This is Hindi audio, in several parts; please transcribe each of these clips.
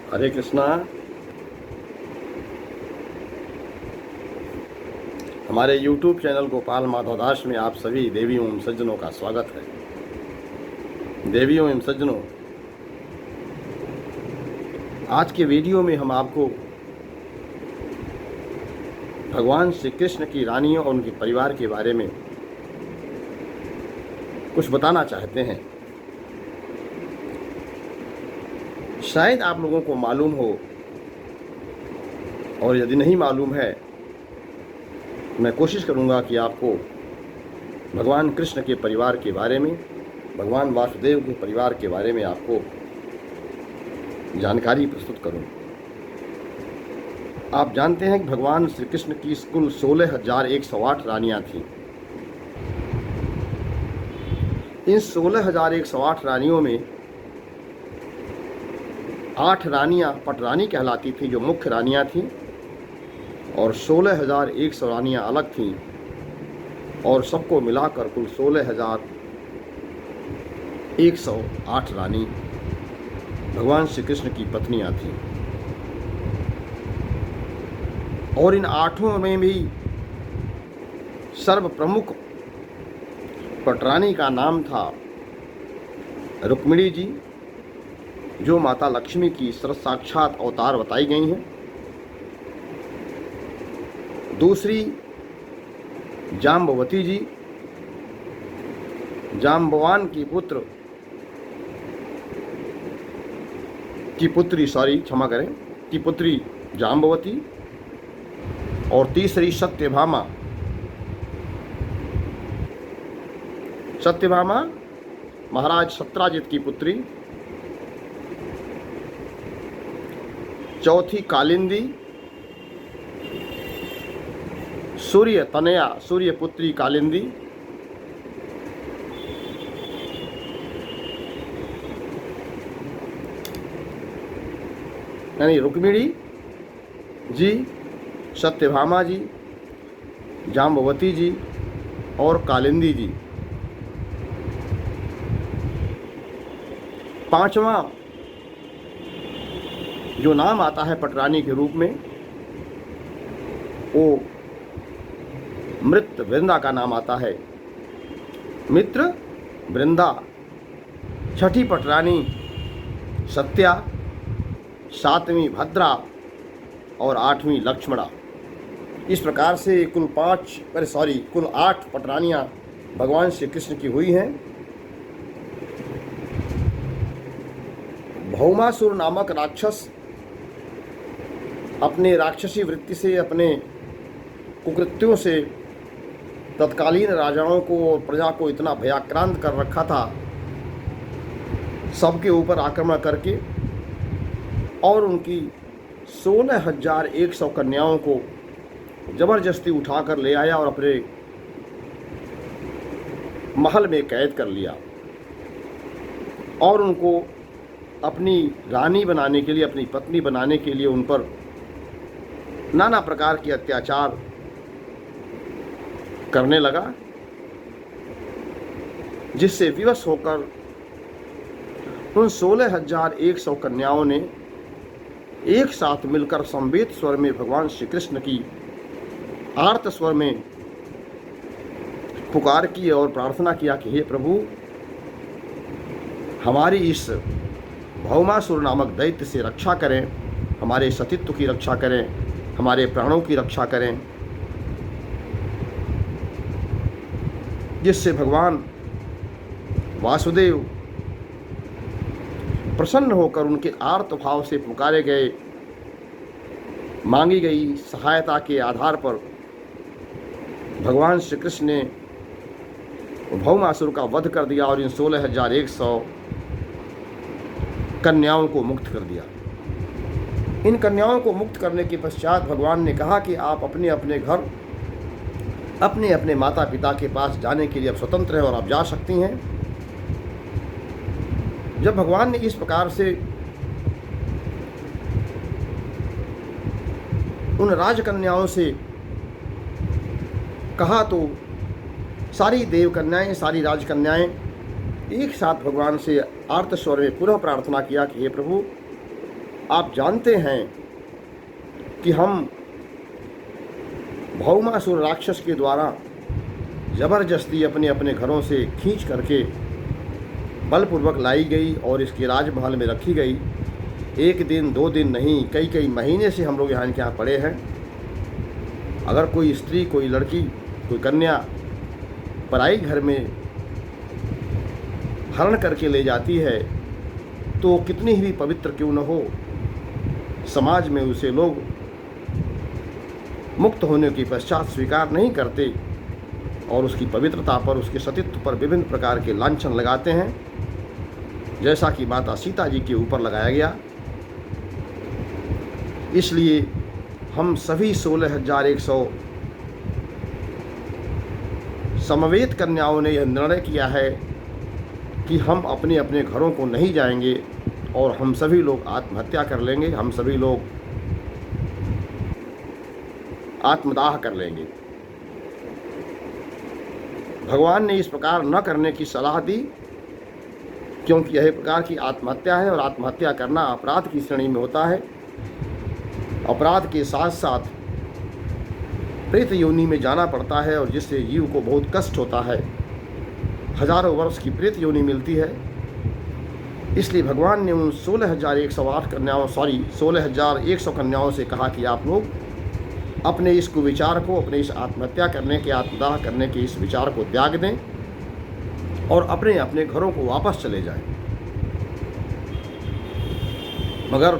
हरे कृष्णा। हमारे YouTube चैनल गोपाल माधव दास में आप सभी देवियों एवं सज्जनों का स्वागत है। देवियों एवं सज्जनों, आज के वीडियो में हम आपको भगवान श्री कृष्ण की रानियों और उनके परिवार के बारे में कुछ बताना चाहते हैं। शायद आप लोगों को मालूम हो, और यदि नहीं मालूम है मैं कोशिश करूंगा कि आपको भगवान कृष्ण के परिवार के बारे में, भगवान वासुदेव के परिवार के बारे में आपको जानकारी प्रस्तुत करूं। आप जानते हैं कि भगवान श्री कृष्ण की कुल 16,108 रानियां थीं। इन 16,108 रानियों में 8 रानियां पटरानी कहलाती थी, जो मुख्य रानियां थीं, और 16,100 रानियां अलग थीं, और सबको मिलाकर कुल 16,108 रानी भगवान श्री कृष्ण की पत्नियां थीं। और इन 8 में भी सर्व प्रमुख पटरानी का नाम था रुक्मिणी जी, जो माता लक्ष्मी की साक्षात अवतार बताई गई हैं। दूसरी जाम्बवती जी, जाम्बवान की पुत्री जाम्बवती। और तीसरी सत्यभामा महाराज सत्राजित की पुत्री। चौथी कालिंदी, सूर्य पुत्री कालिंदी। यानी रुक्मिणी जी, सत्यभामा जी, जाम्बवती जी और कालिंदी जी। 5वां जो नाम आता है पटरानी के रूप में, वो मृत वृंदा का नाम आता है। मित्र वृंदा। छठी पटरानी सत्या, 7वीं भद्रा और 8वीं लक्ष्मणा। इस प्रकार से कुल 8 पटरानियां भगवान श्री कृष्ण की हुई हैं। भौमासुर नामक राक्षस अपने राक्षसी वृत्ति से, अपने कुकृत्यों से तत्कालीन राजाओं को और प्रजा को इतना भयाक्रांत कर रखा था, सबके ऊपर आक्रमण करके, और उनकी 16,100 कन्याओं को जबरदस्ती उठाकर ले आया और अपने महल में कैद कर लिया, और उनको अपनी रानी बनाने के लिए, अपनी पत्नी बनाने के लिए उन पर नाना प्रकार के अत्याचार करने लगा, जिससे विवश होकर उन 16,100 कन्याओं ने एक साथ मिलकर समवेत स्वर में भगवान श्री कृष्ण की आर्त स्वर में पुकार की और प्रार्थना किया कि हे प्रभु, हमारी इस भौमासुर नामक दैत्य से रक्षा करें, हमारे सतीत्व की रक्षा करें, हमारे प्राणों की रक्षा करें, जिससे भगवान वासुदेव प्रसन्न होकर उनके आर्त भाव से पुकारे गए, मांगी गई सहायता के आधार पर भगवान श्री कृष्ण ने भौमासुर का वध कर दिया और इन 16,100 कन्याओं को मुक्त कर दिया। इन कन्याओं को मुक्त करने के पश्चात भगवान ने कहा कि आप अपने अपने घर, अपने अपने माता पिता के पास जाने के लिए अब स्वतंत्र हैं और आप जा सकती हैं। जब भगवान ने इस प्रकार से उन राजकन्याओं से कहा, तो सारी देवकन्याएं, सारी राजकन्याएं एक साथ भगवान से आर्त स्वर में पुनः प्रार्थना किया कि हे प्रभु, आप जानते हैं कि हम भौमासुर राक्षस के द्वारा जबरदस्ती अपने अपने घरों से खींच करके बलपूर्वक लाई गई और इसके राजमहल में रखी गई। एक दिन 2 दिन नहीं, कई कई महीने से हम लोग यहाँ के यहाँ पड़े हैं। अगर कोई स्त्री, कोई लड़की, कोई कन्या पराई घर में हरण करके ले जाती है तो कितनी ही पवित्र क्यों न हो, समाज में उसे लोग मुक्त होने के पश्चात स्वीकार नहीं करते और उसकी पवित्रता पर, उसके सतीत्व पर विभिन्न प्रकार के लांछन लगाते हैं, जैसा कि माता सीता जी के ऊपर लगाया गया। इसलिए हम सभी 16,100 समवेत कन्याओं ने यह निर्णय किया है कि हम अपने अपने घरों को नहीं जाएंगे और हम सभी लोग आत्महत्या कर लेंगे, हम सभी लोग आत्मदाह कर लेंगे। भगवान ने इस प्रकार न करने की सलाह दी क्योंकि यह प्रकार की आत्महत्या है और आत्महत्या करना अपराध की श्रेणी में होता है। अपराध के साथ साथ प्रेत योनि में जाना पड़ता है और जिससे जीव को बहुत कष्ट होता है, हजारों वर्ष की प्रेत योनि मिलती है। इसलिए भगवान ने उन 16,100 कन्याओं से कहा कि आप लोग अपने इस कुविचार को, अपने इस आत्महत्या करने के, आत्मदाह करने के इस विचार को त्याग दें और अपने अपने घरों को वापस चले जाएं। मगर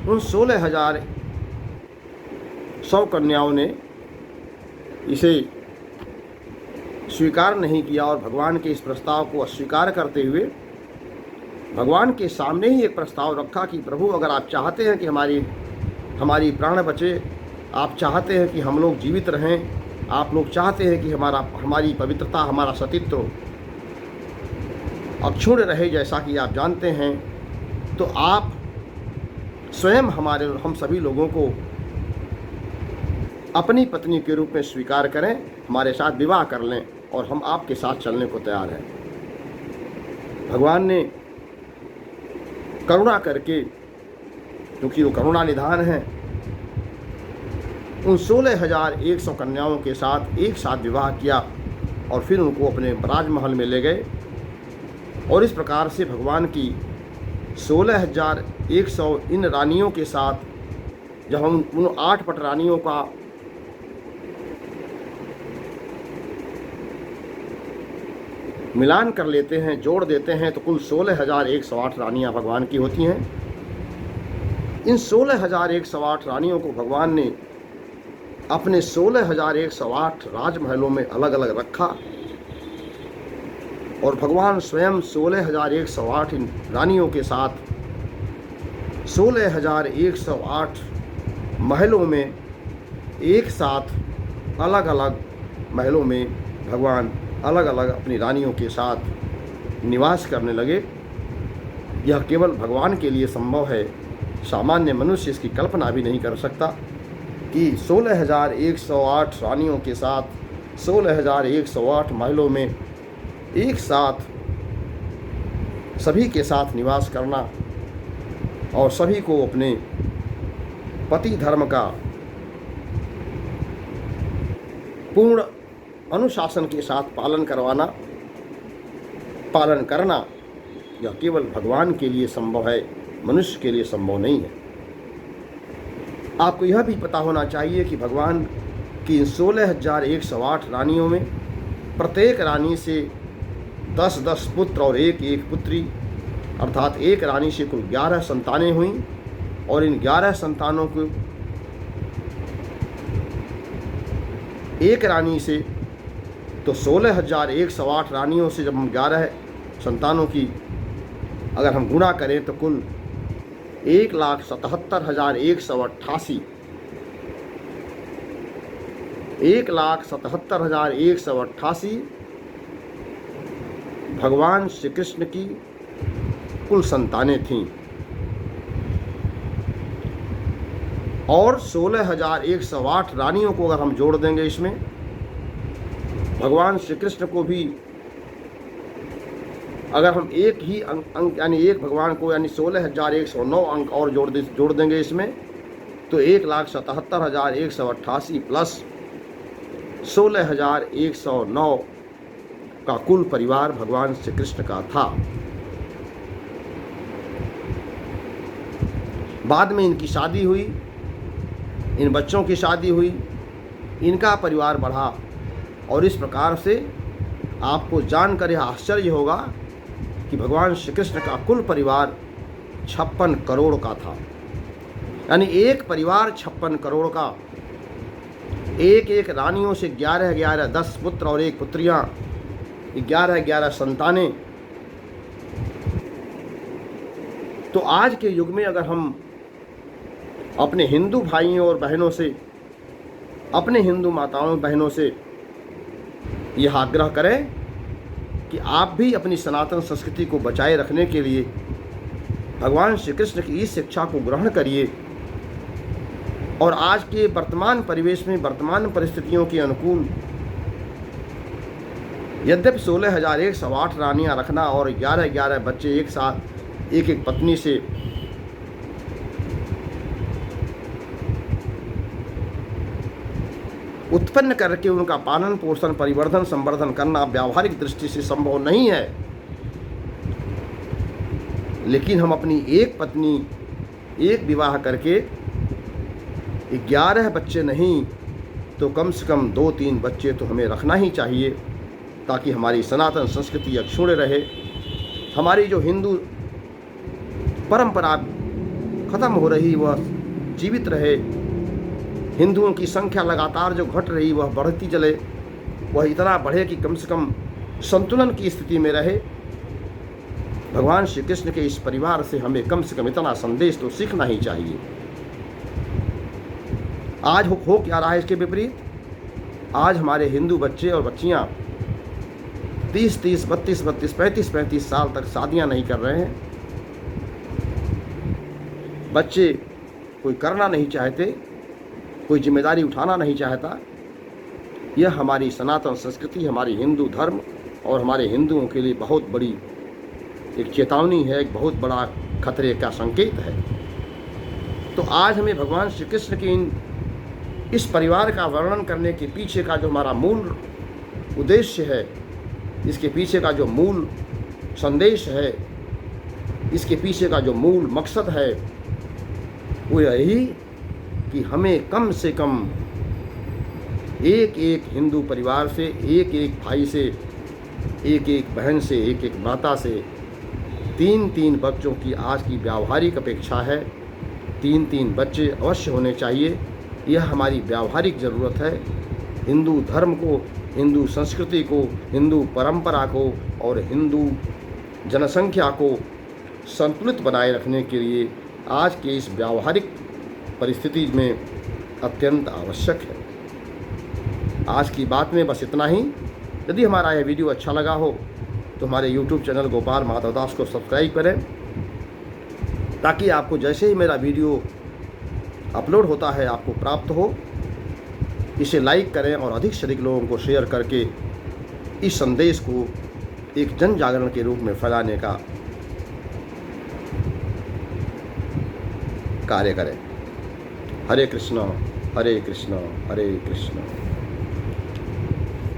उन 16,100 कन्याओं ने इसे स्वीकार नहीं किया और भगवान के इस प्रस्ताव को अस्वीकार करते हुए भगवान के सामने ही एक प्रस्ताव रखा कि प्रभु, अगर आप चाहते हैं कि हमारी प्राण बचे, आप चाहते हैं कि हम लोग जीवित रहें, आप लोग चाहते हैं कि हमारी पवित्रता, हमारा सतीत्व अक्षुण्ण रहे जैसा कि आप जानते हैं, तो आप स्वयं हम सभी लोगों को अपनी पत्नी के रूप में स्वीकार करें, हमारे साथ विवाह कर लें और हम आपके साथ चलने को तैयार हैं। भगवान ने करुणा करके, क्योंकि वो करुणा निधान है, उन 16,100 कन्याओं के साथ एक साथ विवाह किया और फिर उनको अपने राजमहल में ले गए। और इस प्रकार से भगवान की 16,100 इन रानियों के साथ जब हम उन 8 पट रानियों का मिलान कर लेते हैं, जोड़ देते हैं, तो कुल 16,108 रानियां भगवान की होती हैं। इन 16,108 रानियों को भगवान ने अपने 16,108 राजमहलों में अलग अलग रखा और भगवान स्वयं 16,108 इन रानियों के साथ 16,108 महलों में एक साथ अलग अलग महलों में भगवान अलग अलग अपनी रानियों के साथ निवास करने लगे। यह केवल भगवान के लिए संभव है, सामान्य मनुष्य इसकी कल्पना भी नहीं कर सकता कि 16,108 रानियों के साथ 16,108 महलों में एक साथ सभी के साथ निवास करना और सभी को अपने पति धर्म का पूर्ण अनुशासन के साथ पालन करना, यह केवल भगवान के लिए संभव है, मनुष्य के लिए संभव नहीं है। आपको यह भी पता होना चाहिए कि भगवान की 16,108 रानियों में प्रत्येक रानी से 10-10 पुत्र और एक पुत्री, अर्थात एक रानी से कुल 11 संतानें हुईं और इन 11 संतानों को एक रानी से, तो 16,108 रानियों से जब हम 11 संतानों की अगर हम गुणा करें तो कुल 1,77,188 1,77,188 भगवान श्री कृष्ण की कुल संतानें थीं और 16,108 रानियों को अगर हम जोड़ देंगे इसमें, भगवान श्री कृष्ण को भी अगर हम एक ही अंक यानी एक भगवान को यानी 16,109 अंक और जोड़ देंगे इसमें, तो 1,77,188 प्लस 16,109 का कुल परिवार भगवान श्री कृष्ण का था। बाद में इनकी शादी हुई, इन बच्चों की शादी हुई, इनका परिवार बढ़ा, और इस प्रकार से आपको जानकर यह आश्चर्य होगा कि भगवान श्री कृष्ण का कुल परिवार 56 करोड़ का था। यानी एक परिवार 56 करोड़ का, एक एक रानियों से 11 10 पुत्र और एक पुत्रियां, 11 संतानें। तो आज के युग में अगर हम अपने हिंदू भाइयों और बहनों से, अपने हिंदू माताओं बहनों से यह आग्रह करें कि आप भी अपनी सनातन संस्कृति को बचाए रखने के लिए भगवान श्री कृष्ण की इस शिक्षा को ग्रहण करिए, और आज के वर्तमान परिवेश में, वर्तमान परिस्थितियों के अनुकूल यद्यपि 16,108 रानियां रखना और 11 बच्चे एक साथ एक एक पत्नी से उत्पन्न करके उनका पालन पोषण परिवर्धन संवर्धन करना व्यावहारिक दृष्टि से संभव नहीं है, लेकिन हम अपनी एक पत्नी, एक विवाह करके 11 बच्चे नहीं तो कम से कम 2-3 बच्चे तो हमें रखना ही चाहिए, ताकि हमारी सनातन संस्कृति अक्षुण्ण रहे, हमारी जो हिंदू परंपरा खत्म हो रही वह जीवित रहे, हिंदुओं की संख्या लगातार जो घट रही वह बढ़ती चले, वह इतना बढ़े कि कम से कम संतुलन की स्थिति में रहे। भगवान श्री कृष्ण के इस परिवार से हमें कम से कम इतना संदेश तो सीखना ही चाहिए। आज हो क्या रहा है इसके विपरीत? आज हमारे हिंदू बच्चे और बच्चियां 30-30, 32-32, 35-35 साल तक शादियां नहीं कर रहे हैं। बच्चे कोई करना नहीं चाहते, कोई जिम्मेदारी उठाना नहीं चाहता। यह हमारी सनातन संस्कृति, हमारी हिंदू धर्म और हमारे हिंदुओं के लिए बहुत बड़ी एक चेतावनी है, एक बहुत बड़ा खतरे का संकेत है। तो आज हमें भगवान श्री कृष्ण के इस परिवार का वर्णन करने के पीछे का जो हमारा मूल उद्देश्य है, इसके पीछे का जो मूल संदेश है, इसके पीछे का जो मूल मकसद है, वो यही कि हमें कम से कम एक एक हिंदू परिवार से, एक एक भाई से, एक एक बहन से, एक एक माता से 3-3 बच्चों की आज की व्यावहारिक अपेक्षा है। 3-3 बच्चे अवश्य होने चाहिए, यह हमारी व्यावहारिक ज़रूरत है। हिंदू धर्म को, हिंदू संस्कृति को, हिंदू परंपरा को और हिंदू जनसंख्या को संतुलित बनाए रखने के लिए आज के इस व्यावहारिक परिस्थिति में अत्यंत आवश्यक है। आज की बात में बस इतना ही। यदि हमारा यह वीडियो अच्छा लगा हो तो हमारे YouTube चैनल गोपाल माधव दास को सब्सक्राइब करें, ताकि आपको जैसे ही मेरा वीडियो अपलोड होता है आपको प्राप्त हो। इसे लाइक करें और अधिक से अधिक लोगों को शेयर करके इस संदेश को एक जन जागरण के रूप में फैलाने का कार्य करें। हरे कृष्णा हरे कृष्णा हरे कृष्णा।